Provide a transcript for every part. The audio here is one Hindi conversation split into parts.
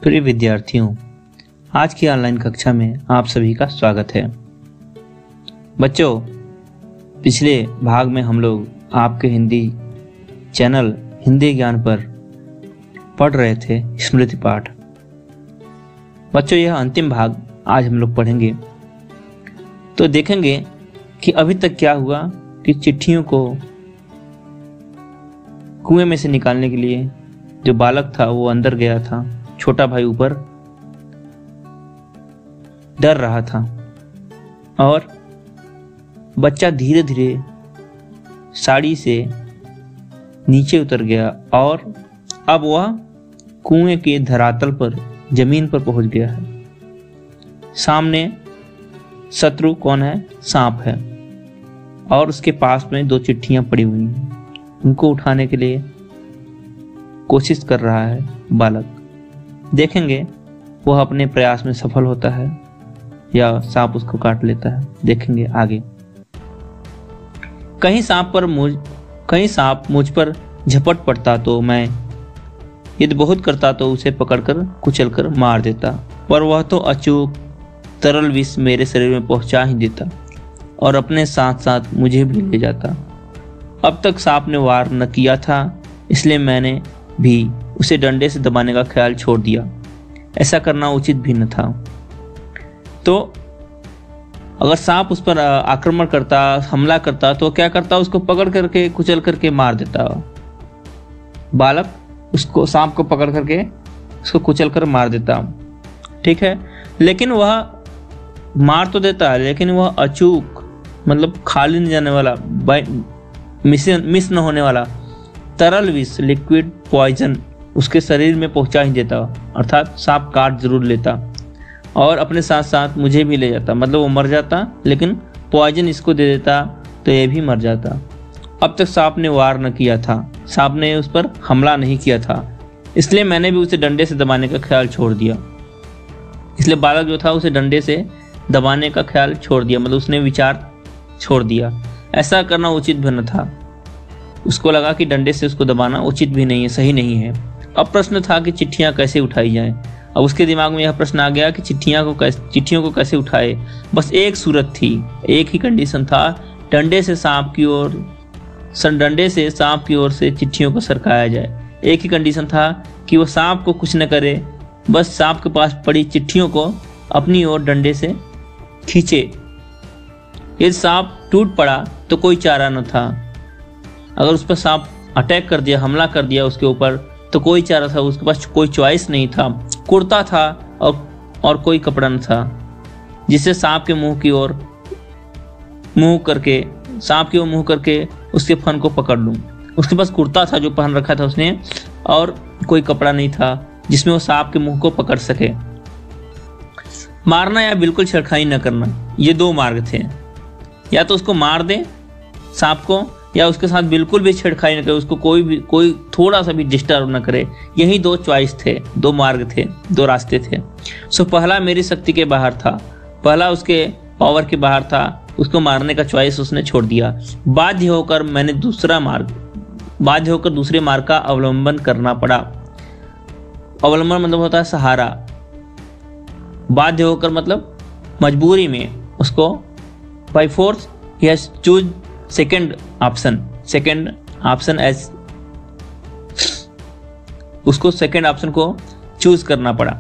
प्रिय विद्यार्थियों, आज की ऑनलाइन कक्षा में आप सभी का स्वागत है। बच्चों, पिछले भाग में हम लोग आपके हिंदी चैनल हिंदी ज्ञान पर पढ़ रहे थे स्मृति पाठ। बच्चों, यह अंतिम भाग आज हम लोग पढ़ेंगे। तो देखेंगे कि अभी तक क्या हुआ कि चिट्ठियों को कुएं में से निकालने के लिए जो बालक था वो अंदर गया था, छोटा भाई ऊपर डर रहा था और बच्चा धीरे धीरे साड़ी से नीचे उतर गया और अब वह कुएं के धरातल पर जमीन पर पहुंच गया है। सामने शत्रु कौन है? सांप है और उसके पास में दो चिट्ठियां पड़ी हुई हैं। उनको उठाने के लिए कोशिश कर रहा है बालक। देखेंगे वह अपने प्रयास में सफल होता है या सांप उसको काट लेता है। देखेंगे आगे। कहीं सांप मुझ पर झपट पड़ता तो मैं यदि बहुत करता तो उसे पकड़कर कुचलकर मार देता, पर वह तो अचूक तरल विष मेरे शरीर में पहुंचा ही देता और अपने साथ साथ मुझे भी ले जाता। अब तक सांप ने वार न किया था, इसलिए मैंने भी उसे डंडे से दबाने का ख्याल छोड़ दिया। ऐसा करना उचित भी न था। तो अगर सांप उस पर आक्रमण करता, हमला करता, तो क्या करता? उसको पकड़ करके कुचल करके मार देता। बालक उसको सांप को पकड़ करके उसको कुचल कर मार देता। ठीक है, लेकिन वह मार तो देता है, लेकिन वह अचूक मतलब खाली नहीं जाने वाला, मिस न होने वाला तरल विष, लिक्विड पॉइजन उसके शरीर में पहुंचा ही देता। अर्थात सांप काट जरूर लेता और अपने साथ साथ मुझे भी ले जाता। मतलब वो मर जाता, लेकिन पॉइजन इसको दे देता तो ये भी मर जाता। अब तक सांप ने वार न किया था, सांप ने उस पर हमला नहीं किया था, इसलिए मैंने भी उसे डंडे से दबाने का ख्याल छोड़ दिया। इसलिए बालक जो था उसे डंडे से दबाने का ख्याल छोड़ दिया, मतलब उसने विचार छोड़ दिया। ऐसा करना उचित भी न था। उसको लगा कि डंडे से उसको दबाना उचित भी नहीं है, सही नहीं है। अब प्रश्न था कि चिट्ठियां कैसे उठाई जाएं। अब उसके दिमाग में यह प्रश्न आ गया कि चिट्ठियों को कैसे उठाए। बस एक सूरत थी, एक ही कंडीशन था, डंडे से सांप की ओर से चिट्ठियों को सरकाया जाए। एक ही कंडीशन था कि वो सांप को कुछ न करे, बस सांप के पास पड़ी चिट्ठियों को अपनी ओर डंडे से खींचे। यदि सांप टूट पड़ा तो कोई चारा न था। अगर उस पर सांप अटैक कर दिया, हमला कर दिया उसके ऊपर, तो कोई चारा था, उसके पास कोई चॉइस नहीं था। कुर्ता था और कोई कपड़ा न था जिससे सांप के मुंह की ओर मुंह करके उसके फन को पकड़ लूं। उसके पास कुर्ता था जो पहन रखा था उसने, और कोई कपड़ा नहीं था जिसमें वो सांप के मुंह को पकड़ सके। मारना या बिल्कुल छेड़खानी न करना, ये दो मार्ग थे। या तो उसको मार दे सांप को, या उसके साथ बिल्कुल भी छेड़खानी न करे, उसको कोई थोड़ा सा भी डिस्टर्ब न करे। यही दो चॉइस थे, दो मार्ग थे, दो रास्ते थे। सो पहला मेरी शक्ति के बाहर था, पहला उसके पावर के बाहर था। उसको मारने का चॉइस उसने छोड़ दिया। बाध्य होकर दूसरे मार्ग का अवलंबन करना पड़ा। अवलंबन मतलब होता है सहारा। बाध्य होकर मतलब मजबूरी में उसको बाय फोर्स ही has choose second option as, उसको सेकेंड ऑप्शन को चूज करना पड़ा।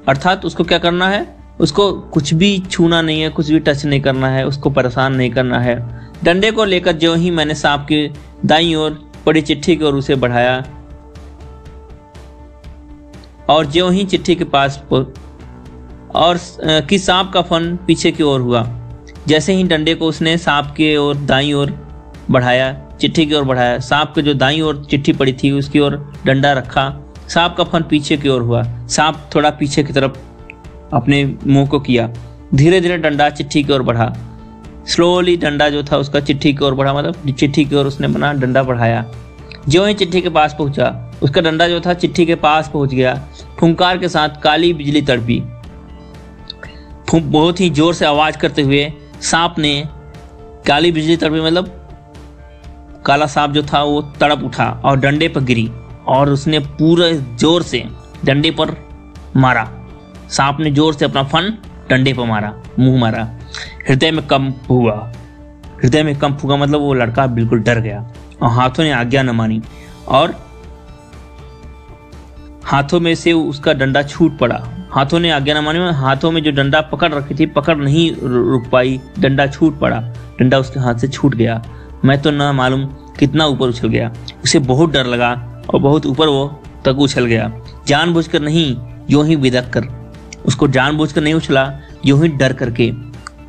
अर्थात उसको क्या करना है? उसको कुछ भी छूना नहीं है, कुछ भी टच नहीं करना है, उसको परेशान नहीं करना है। डंडे को लेकर जो ही मैंने सांप की दाईं ओर पड़ी चिट्ठी की ओर उसे बढ़ाया और जो ही चिट्ठी के पास और कि सांप का फन पीछे की ओर हुआ। जैसे ही डंडे को उसने सांप के ओर दाईं ओर बढ़ाया, चिट्ठी की ओर बढ़ाया, सांप के जो दाईं ओर चिट्ठी पड़ी थी उसकी ओर डंडा रखा, सांप का फन पीछे की ओर हुआ। सांप थोड़ा पीछे की तरफ अपने मुंह को किया। धीरे धीरे डंडा चिट्ठी की ओर बढ़ा। स्लोली डंडा जो था उसका चिट्ठी की ओर बढ़ा, मतलब चिट्ठी की ओर उसने बना डंडा बढ़ाया। जो ही चिट्ठी के पास पहुंचा, उसका डंडा जो था चिट्ठी के पास पहुंच गया। फुंकार के साथ काली बिजली तड़पी। बहुत ही जोर से आवाज करते हुए सांप ने काली बिजली तड़पी, मतलब काला सांप जो था वो तड़प उठा और डंडे पर गिरी और उसने पूरे जोर से डंडे पर मारा। सांप ने जोर से अपना फन डंडे पर मारा, मुंह मारा। हृदय में कंप हुआ। हृदय में कंप हुआ मतलब वो लड़का बिल्कुल डर गया और हाथों ने आज्ञा न मानी और हाथों में से उसका डंडा छूट पड़ा। हाथों ने आज्ञा न मानी, हाथों में जो डंडा पकड़ रखी थी पकड़ नहीं रुक पाई, डंडा छूट पड़ा। डंडा उसके हाथ से छूट गया। मैं तो न मालूम कितना ऊपर उछल गया। उसे बहुत डर लगा और बहुत ऊपर वो तक उछल गया। जानबूझकर नहीं, यूं ही बिदक कर। उसको जानबूझकर नहीं उछला, यूं ही डर करके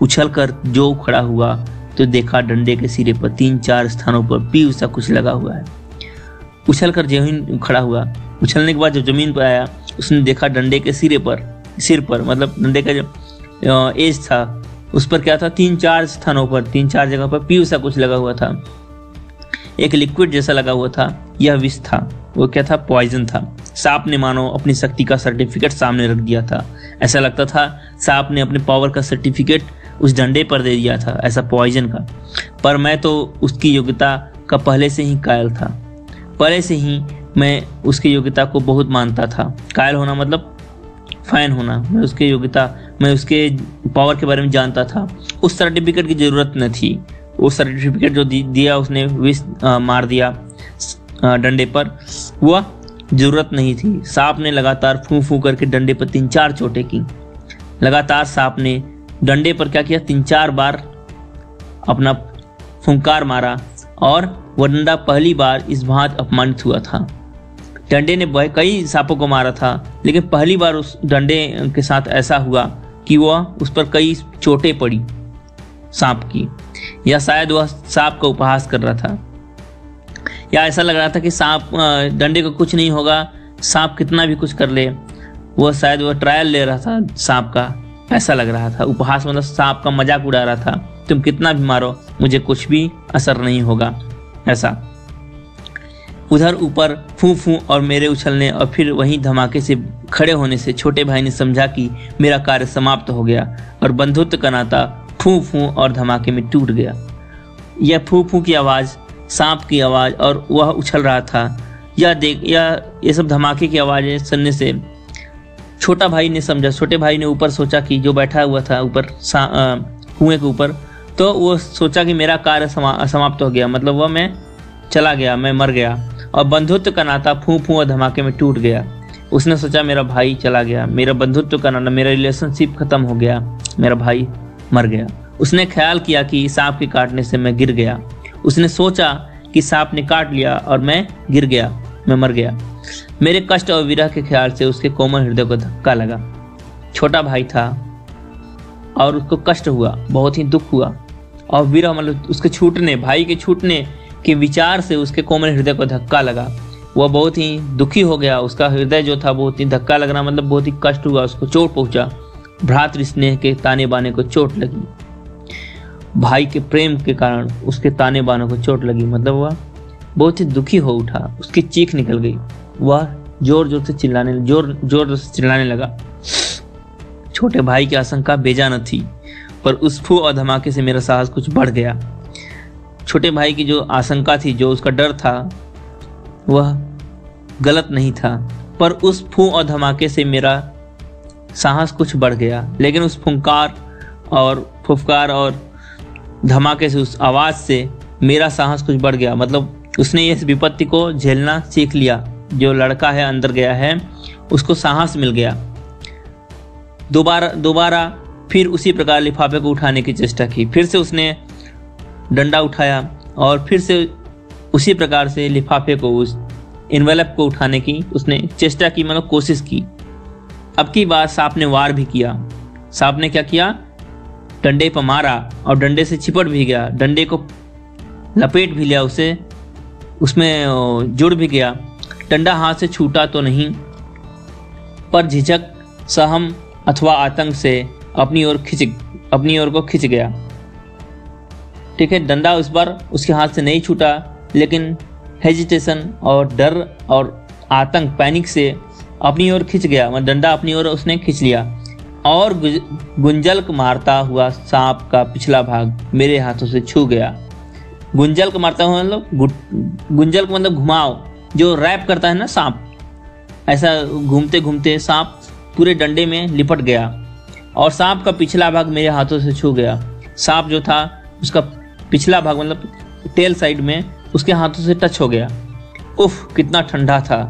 उछल कर जो खड़ा हुआ तो देखा डंडे के सिरे पर 3-4 स्थानों पर पीव सा कुछ लगा हुआ है। उछल कर जो ही खड़ा हुआ, उछलने के बाद जब जमीन पर आया उसने देखा डंडे के सिर पर मतलब डंडे का जो एज था उस पर क्या था, 3-4 स्थानों पर 3-4 जगह पर पीव सा कुछ लगा हुआ था। एक लिक्विड जैसा लगा हुआ था। यह विष था। वो क्या था? पॉइजन था। सांप ने मानो अपनी शक्ति का सर्टिफिकेट सामने रख दिया था। ऐसा लगता था सांप ने अपने पावर का सर्टिफिकेट उस डंडे पर दे दिया था, ऐसा पॉइजन का। पर मैं तो उसकी योग्यता का पहले से ही कायल था। पहले से ही मैं उसकी योग्यता को बहुत मानता था। कायल होना मतलब फैन होना। मैं उसकी योग्यता, मैं उसके पावर के बारे में जानता था। उस सर्टिफिकेट की जरूरत न थी। वो सर्टिफिकेट जो दिया उसने विष मार दिया डंडे पर, वह जरूरत नहीं थी। सांप ने लगातार फूं फूं करके डंडे पर 3-4 चोटें की। लगातार सांप ने डंडे पर क्या किया, 3-4 बार अपना फुंकार मारा और वह डंडा पहली बार इस भांति अपमानित हुआ था। डंडे ने कई सांपों को मारा था, लेकिन पहली बार उस डंडे के साथ ऐसा हुआ कि वह उस पर कई चोटें पड़ी सांप की। या शायद वह सांप का उपहास कर रहा था, या ऐसा लग रहा था कि सांप डंडे को कुछ नहीं होगा, सांप कितना भी कुछ कर ले। वह शायद वह ट्रायल ले रहा था सांप का, ऐसा लग रहा था। उपहास मतलब सांप का मजाक उड़ा रहा था, तुम कितना भी मारो मुझे कुछ भी असर नहीं होगा, ऐसा। उधर ऊपर फूं फूं और मेरे उछलने और फिर वहीं धमाके से खड़े होने से छोटे भाई ने समझा कि मेरा कार्य समाप्त हो गया और बंधुत्व का नाता फूं फूं और धमाके में टूट गया। यह फूं फूं की आवाज़, सांप की आवाज़ और वह उछल रहा था, ये सब धमाके की आवाज़ें सुनने से छोटा भाई ने समझा। छोटे भाई ने ऊपर सोचा कि जो बैठा हुआ था ऊपर कुएं के ऊपर, तो वो सोचा कि मेरा कार्य समाप्त हो गया, मतलब वह मैं चला गया, मैं मर गया और बंधुत्व का नाता फूं फूं और धमाके में टूट गया। उसने सोचा मेरा भाई चला गया, मेरा बंधुत्व का नाता, मेरा रिलेशनशिप खत्म हो गया, मेरा भाई मर गया। उसने ख्याल किया कि सांप के काटने से मैं गिर गया। उसने सोचा कि सांप ने काट लिया और मैं गिर गया, मैं मर गया। मेरे कष्ट और विरह के ख्याल से उसके कोमल हृदय को धक्का लगा। छोटा भाई था और उसको कष्ट हुआ, बहुत ही दुख हुआ और विरह मतलब उसके छूटने, भाई के छूटने के विचार से उसके कोमल हृदय को धक्का लगा। वह बहुत ही दुखी हो गया। उसका हृदय जो था बहुत ही धक्का लगना मतलब बहुत ही कष्ट हुआ, उसको चोट पहुंचा। भ्रातृ स्नेह के ताने बाने को चोट लगी। भाई के प्रेम के कारण उसके ताने बानों को चोट लगी, मतलब वह बहुत ही दुखी हो उठा। उसकी चीख निकल गई। वह जोर जोर से चिल्लाने लगा। छोटे भाई की आशंका बेजा न थी, पर उस फू और धमाके से मेरा साहस कुछ बढ़ गया। छोटे भाई की जो आशंका थी, जो उसका डर था, वह गलत नहीं था, पर उस फू और धमाके से मेरा साहस कुछ बढ़ गया। लेकिन उस फुफकार और धमाके से, उस आवाज से मेरा साहस कुछ बढ़ गया। मतलब उसने इस विपत्ति को झेलना सीख लिया। जो लड़का है अंदर गया है, उसको साहस मिल गया। दोबारा फिर उसी प्रकार लिफाफे को उठाने की चेष्टा की। फिर से उसने डंडा उठाया और फिर से उसी प्रकार से लिफाफे को, उस एनवेलप को उठाने की उसने चेष्टा की, मतलब कोशिश की। अब की बार सांप ने वार भी किया। सांप ने क्या किया? डंडे पर मारा और डंडे से चिपट भी गया, डंडे को लपेट भी लिया, उसे उसमें जुड़ भी गया। डंडा हाथ से छूटा तो नहीं, पर झिझक, सहम अथवा आतंक से अपनी ओर को खिंच गया। ठीक है, डंडा उस बार उसके हाथ से नहीं छूटा, लेकिन हेजिटेशन और डर और आतंक, पैनिक से अपनी ओर खिंच गया। मतलब डंडा अपनी ओर उसने खींच लिया और गुंजल्क मारता हुआ सांप का पिछला भाग मेरे हाथों से छू गया। गुंजल्क मारता हुआ मतलब गुंजल्क मतलब घुमाव, जो रैप करता है ना सांप, ऐसा घूमते घूमते सांप पूरे डंडे में लिपट गया और सांप का पिछला भाग मेरे हाथों से छू गया। सांप जो था उसका पिछला भाग मतलब टेल साइड में उसके हाथों से टच हो गया। उफ, कितना ठंडा था।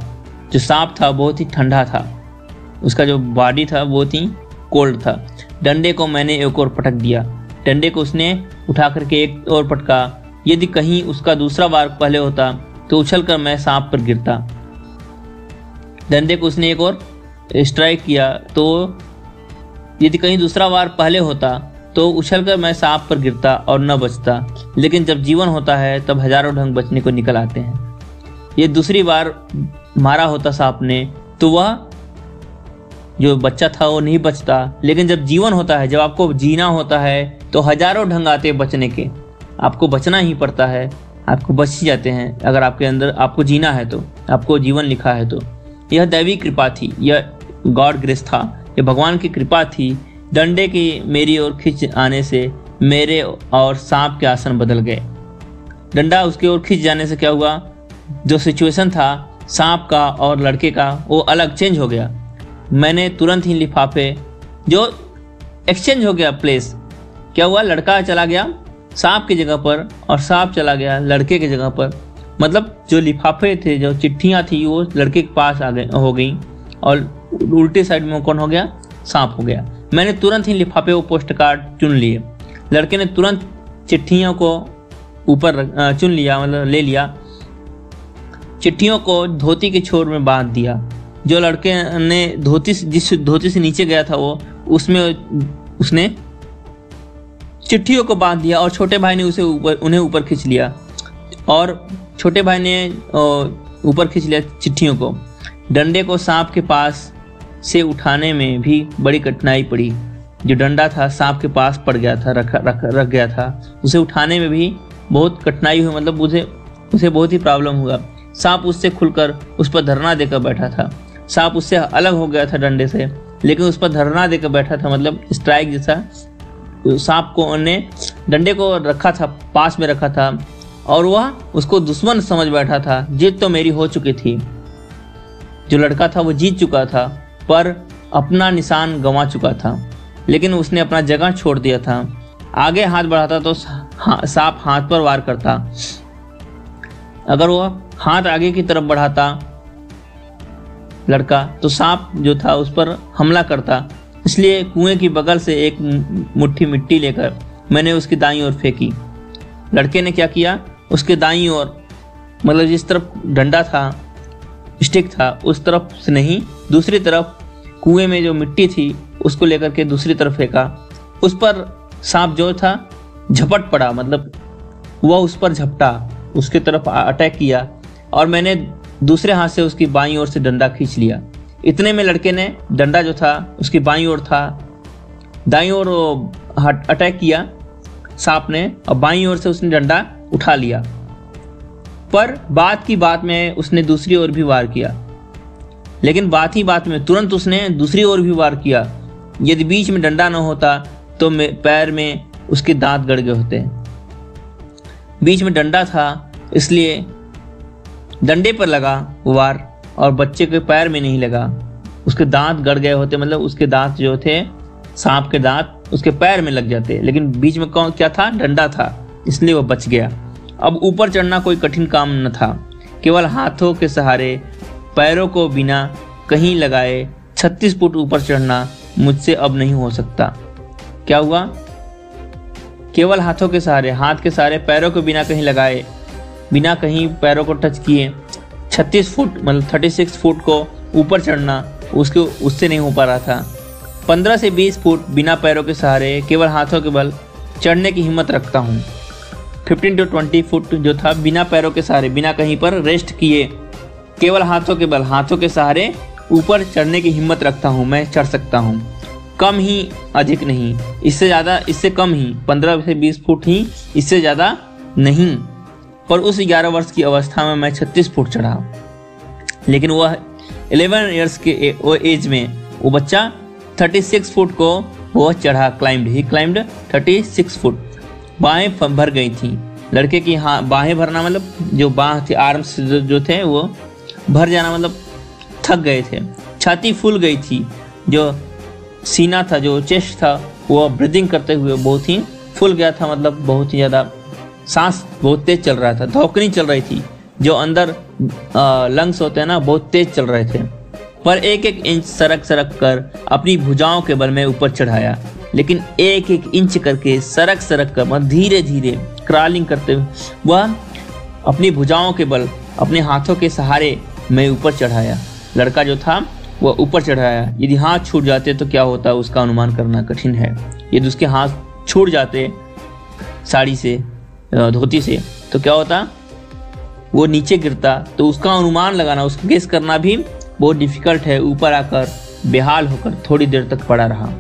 जो सांप था बहुत ही ठंडा था, उसका जो बॉडी था बहुत ही कोल्ड था। डंडे को मैंने एक और पटक दिया। डंडे को उसने उठा करके एक और पटका। यदि कहीं उसका दूसरा वार पहले होता तो उछलकर मैं सांप पर गिरता। डंडे को उसने एक और स्ट्राइक किया तो यदि कहीं दूसरा वार पहले होता तो उछलकर मैं सांप पर गिरता और न बचता। लेकिन जब जीवन होता है तब हजारों ढंग बचने को निकल आते हैं। ये दूसरी बार मारा होता सांप ने तो वह जो बच्चा था वो नहीं बचता। लेकिन जब जीवन होता है, जब आपको जीना होता है तो हजारों ढंग आते हैं बचने के। आपको बचना ही पड़ता है, आपको बच ही जाते हैं। अगर आपके अंदर आपको जीना है तो, आपको जीवन लिखा है तो। यह दैवी कृपा थी, यह गॉड ग्रेस था, यह भगवान की कृपा थी। डंडे की मेरी ओर खिंच आने से मेरे और सांप के आसन बदल गए। डंडा उसके ओर खिंच जाने से क्या हुआ, जो सिचुएशन था सांप का और लड़के का वो अलग चेंज हो गया। मैंने तुरंत ही लिफाफे जो एक्सचेंज हो गया प्लेस। क्या हुआ, लड़का चला गया सांप की जगह पर और सांप चला गया लड़के की जगह पर। मतलब जो लिफाफे थे, जो चिट्ठियाँ थी वो लड़के के पास हो गई और उल्टे साइड में कौन हो गया, सांप हो गया। मैंने तुरंत ही लिफाफे वो पोस्ट कार्ड चुन लिए। लड़के ने तुरंत चिट्ठियों को ऊपर चुन लिया, मतलब ले लिया। चिट्ठियों को धोती के छोर में बांध दिया। जो लड़के ने जिस धोती से नीचे गया था वो उसमें उसने चिट्ठियों को बांध दिया और छोटे भाई ने उन्हें ऊपर खींच लिया और छोटे भाई ने ऊपर खींच लिया चिट्ठियों को। डंडे को सांप के पास से उठाने में भी बड़ी कठिनाई पड़ी। जो डंडा था सांप के पास पड़ गया था, रख गया था। उसे उठाने में भी बहुत कठिनाई हुई, मतलब उसे बहुत ही प्रॉब्लम हुआ। सांप उससे खुलकर उस पर धरना देकर बैठा था। सांप उससे अलग हो गया था डंडे से, लेकिन उस पर धरना देकर बैठा था, मतलब स्ट्राइक जैसा। सांप को ने डंडे को रखा था, पास में रखा था और वह उसको दुश्मन समझ बैठा था। जीत तो मेरी हो चुकी थी। जो लड़का था वो जीत चुका था पर अपना निशान गंवा चुका था। लेकिन उसने अपना जगह छोड़ दिया था। आगे हाथ बढ़ाता तो सांप हाथ पर वार करता। अगर वह हाथ आगे की तरफ बढ़ाता लड़का तो सांप जो था उस पर हमला करता। इसलिए कुएं की बगल से एक मुट्ठी मिट्टी लेकर मैंने उसकी दाईं ओर फेंकी। लड़के ने क्या किया, उसके दाईं ओर, मतलब जिस तरफ डंडा था, स्टिक था, उस तरफ से नहीं, दूसरी तरफ कुएं में जो मिट्टी थी उसको लेकर के दूसरी तरफ फेंका। उस पर सांप जो था झपट पड़ा, मतलब वह उस पर झपटा, उसके तरफ अटैक किया और मैंने दूसरे हाथ से उसकी बाईं ओर से डंडा खींच लिया। इतने में लड़के ने डंडा जो था उसकी बाईं ओर था, दाईं ओर अटैक किया सांप ने और बाईं ओर से उसने डंडा उठा लिया। पर बात की बात में उसने दूसरी ओर भी वार किया। लेकिन बात ही बात में तुरंत उसने दूसरी ओर भी वार किया। यदि बीच में डंडा न होता तो पैर में उसके दांत गड़ गए होते। बीच में डंडा था इसलिए डंडे पर लगा वार और बच्चे के पैर में नहीं लगा। उसके दांत गड़ गए होते, मतलब उसके दांत जो थे, सांप के दांत उसके पैर में लग जाते। लेकिन बीच में क्या था, डंडा था, इसलिए वो बच गया। अब ऊपर चढ़ना कोई कठिन काम न था। केवल हाथों के सहारे, पैरों को बिना कहीं लगाए 36 फुट ऊपर चढ़ना मुझसे अब नहीं हो सकता। क्या हुआ, केवल हाथों के सहारे, हाथ के सहारे, पैरों को बिना कहीं लगाए, बिना कहीं पैरों को टच किए 36 फुट मतलब 36 फुट को ऊपर चढ़ना उससे नहीं हो पा रहा था। 15 से 20 फुट बिना पैरों के सहारे, केवल हाथों के बल चढ़ने की हिम्मत रखता हूँ। 15 to 20 फुट जो था बिना पैरों के सहारे, बिना कहीं पर रेस्ट किए, केवल हाथों के बल, हाथों के सहारे ऊपर चढ़ने की हिम्मत रखता हूँ। मैं चढ़ सकता हूँ, कम ही, अधिक नहीं, इससे ज़्यादा, इससे कम ही, 15 से 20 फुट ही, इससे ज़्यादा नहीं। पर उस 11 वर्ष की अवस्था में मैं 36 फुट चढ़ा। लेकिन वह 11 ईयर्स के एज में वो बच्चा 36 फुट को वो चढ़ा, ही क्लाइम्ड 36 फुट। बाहें भर गई थी लड़के की। हाँ, बाहें भरना मतलब जो बाह थी, आर्म्स जो थे वो भर जाना, मतलब थक गए थे। छाती फूल गई थी। जो सीना था, जो चेस्ट था, वो ब्रीदिंग करते हुए बहुत ही फूल गया था, मतलब बहुत ही ज़्यादा सांस बहुत तेज चल रहा था, धौकनी चल रही थी, जो अंदर लंग्स होते हैं ना, बहुत तेज चल रहे थे। पर एक एक इंच सरक सरक कर अपनी भुजाओं के बल में ऊपर चढ़ाया, लेकिन एक एक इंच करके सरक सरक कर, मतलब धीरे धीरे क्रॉलिंग करते हुए वह अपनी भुजाओं के बल, अपने हाथों के सहारे में ऊपर चढ़ाया। लड़का जो था वह ऊपर चढ़ाया। यदि हाथ छूट जाते तो क्या होता, उसका अनुमान करना कठिन है। यदि उसके हाथ छूट जाते साड़ी से, धोती से, तो क्या होता, वो नीचे गिरता, तो उसका अनुमान लगाना, उसको गेस करना भी बहुत डिफिकल्ट है। ऊपर आकर बेहाल होकर थोड़ी देर तक पड़ा रहा।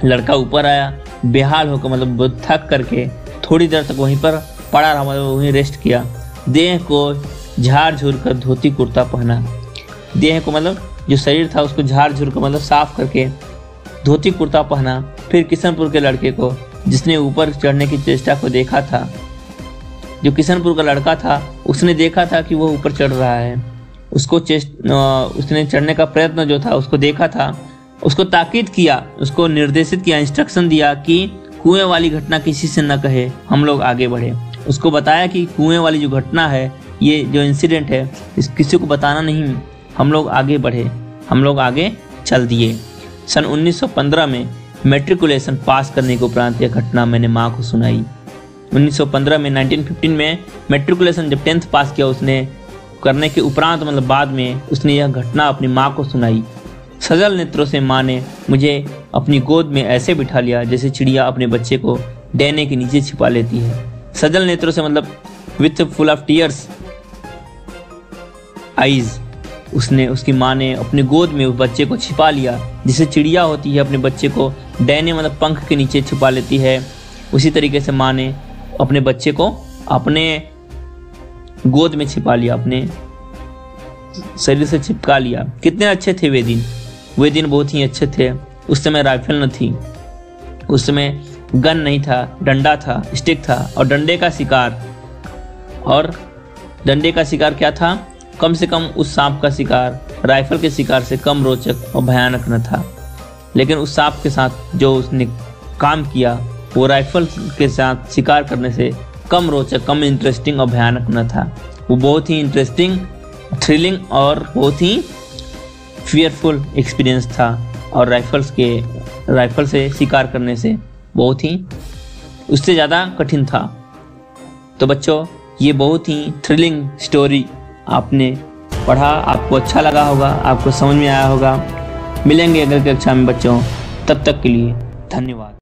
लड़का ऊपर आया बेहाल होकर, मतलब बहुत थक करके थोड़ी देर तक वहीं पर पड़ा रहा, मतलब वहीं रेस्ट किया। देह को झाड़ झूर कर धोती कुर्ता पहना। देह को मतलब जो शरीर था उसको झाड़ झूर कर, मतलब साफ करके धोती कुर्ता पहना। फिर किशनपुर के लड़के को, जिसने ऊपर चढ़ने की चेष्टा को देखा था, जो किशनपुर का लड़का था, उसने देखा था कि वो ऊपर चढ़ रहा है, उसने चढ़ने का प्रयत्न जो था उसको देखा था, उसको ताकीद किया, उसको निर्देशित किया, इंस्ट्रक्शन दिया कि कुएं वाली घटना किसी से न कहे, हम लोग आगे बढ़े। उसको बताया कि कुएं वाली जो घटना है, ये जो इंसिडेंट है, इस किसी को बताना नहीं, हम लोग आगे बढ़े, हम लोग आगे चल दिए। सन 1915 में मैट्रिकुलेशन पास करने के उपरांत यह घटना मैंने माँ को सुनाई। 1915 में 1915 में मैट्रिकुलेशन जब 10th पास किया उसने, करने के उपरांत मतलब बाद में उसने यह घटना अपनी माँ को सुनाई। सजल नेत्रों से माँ ने मुझे अपनी गोद में ऐसे बिठा लिया जैसे चिड़िया अपने बच्चे को डैने के नीचे छिपा लेती है। सजल नेत्रों से मतलब with full of tears eyes, उसकी माँ ने अपनी गोद में उस बच्चे को छिपा लिया, जैसे चिड़िया होती है अपने बच्चे को डैने मतलब पंख के नीचे छिपा लेती है। उसी तरीके से माँ ने अपने बच्चे को अपने गोद में छिपा लिया, अपने शरीर से चिपका लिया। कितने अच्छे थे वे दिन बहुत ही अच्छे थे। उस समय राइफल न थी, उस समय गन नहीं था, डंडा था, स्टिक था, और डंडे का शिकार क्या था, कम से कम उस सांप का शिकार राइफल के शिकार से कम रोचक और भयानक न था। लेकिन उस सांप के साथ जो उसने काम किया वो राइफल के साथ शिकार करने से कम रोचक, कम इंटरेस्टिंग और भयानक न था। वो बहुत ही इंटरेस्टिंग, थ्रिलिंग और बहुत ही फियरफुल एक्सपीरियंस था, और राइफल से शिकार करने से बहुत ही उससे ज़्यादा कठिन था। तो बच्चों, ये बहुत ही थ्रिलिंग स्टोरी आपने पढ़ा, आपको अच्छा लगा होगा, आपको समझ में आया होगा। मिलेंगे अगली कक्षा में बच्चों, तब तक के लिए धन्यवाद।